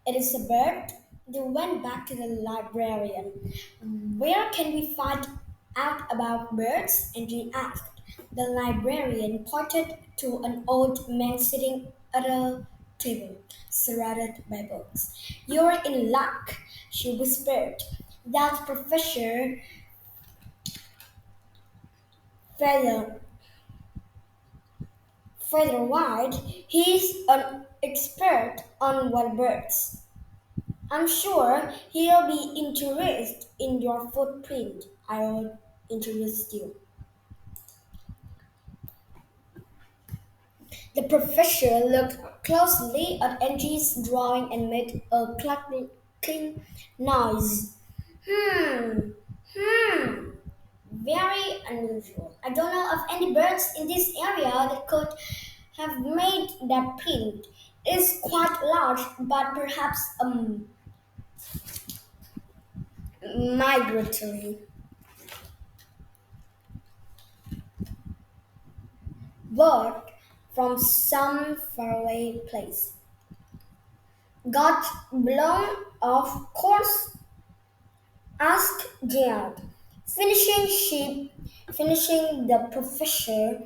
It is a bird. They went back to the librarian. Where can we find out about birds? Angie asked. The librarian pointed to an old man sitting at a table, surrounded by books. You're in luck, she whispered. That Professor Feather, Featherwhite, he's an expert on wild birds. I'm sure he'll be interested in your footprint. I'll introduce you. The professor looked closely at Angie's drawing and made a clucking noise. Hmm, hmm, very unusual. I don't know of any birds in this area that could have made that print. It's quite large, but perhaps migratory. Bird from some faraway place. Got blown, of course? Asked Gerald, finishing the professor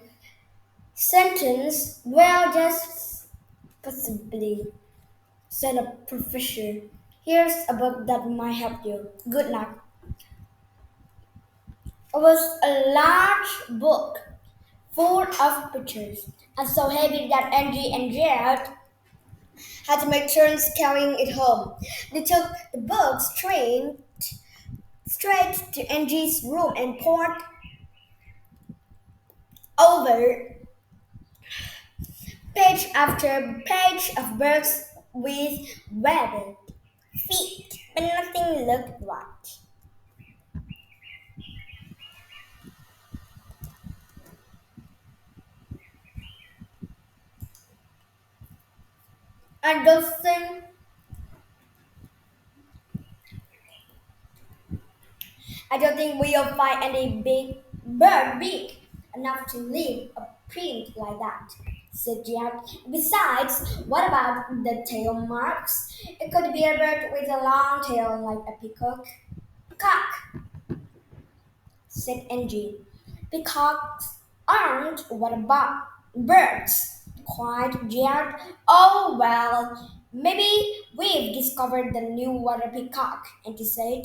sentence. Well, just possibly, said the professor. Here's a book that might help you. Good luck. It was a large book full of pictures, and so heavy that Angie and Gerald had to make turns carrying it home. They took the book straight to Angie's room and pored over page after page of birds with webbed feet, but nothing looked right. I don't think I don't think we'll find any big bird big enough to leave a print like that, said Jack. Besides, what about the tail marks? It could be a bird with a long tail like a peacock. Cock, said Angie. Peacocks aren't what about birds? Cried Jack. Oh well, maybe we've discovered the new water peacock, Angie said.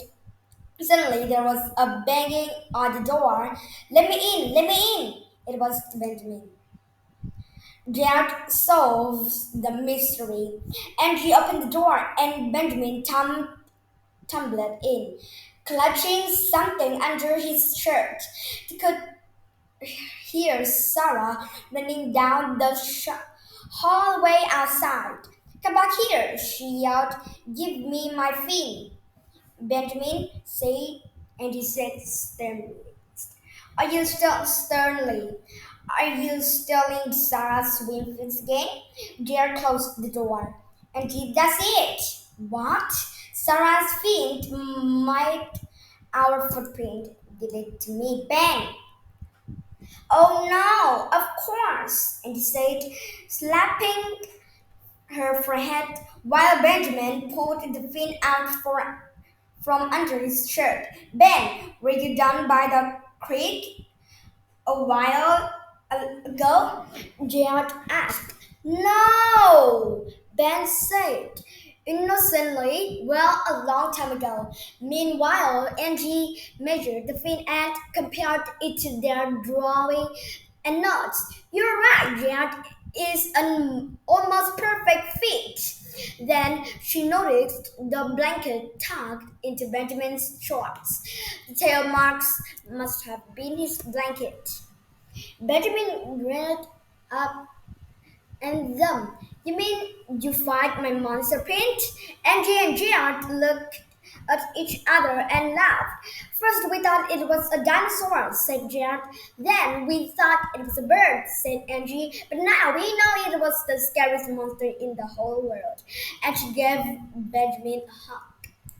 Suddenly there was a banging on the door. Let me in, let me in. It was Benjamin. Jack solves the mystery. And he opened the door and Benjamin tumbled in, clutching something under his shirt. He could hear Sarah running down the hallway outside. Come back here, she yelled. Give me my fin. Benjamin said, and he said sternly. Are you still sternly? Are you stealing Sarah's swim fins again? Dare closed the door. And he does it. What? Sarah's feet might our footprint. Give it to me. Bang! Oh no, of course. And he said, slapping her forehead while Benjamin pulled the fin out from under his shirt. Ben, were you down by the creek a while ago? Gerald asked. No, Ben said innocently. Well, a long time ago. Meanwhile, Angie measured the fin and compared it to their drawing and notes. You're right, Gerald. Is an almost perfect fit. Then she noticed the blanket tucked into Benjamin's shorts. The tail marks must have been his blanket. Benjamin read up and them. You mean you find my monster print? Angie and Gerard looked at each other and laughed. First we thought it was a dinosaur, said Gerard. Then we thought it was a bird, said Angie. But now we know it was the scariest monster in the whole world. And she gave Benjamin a hug.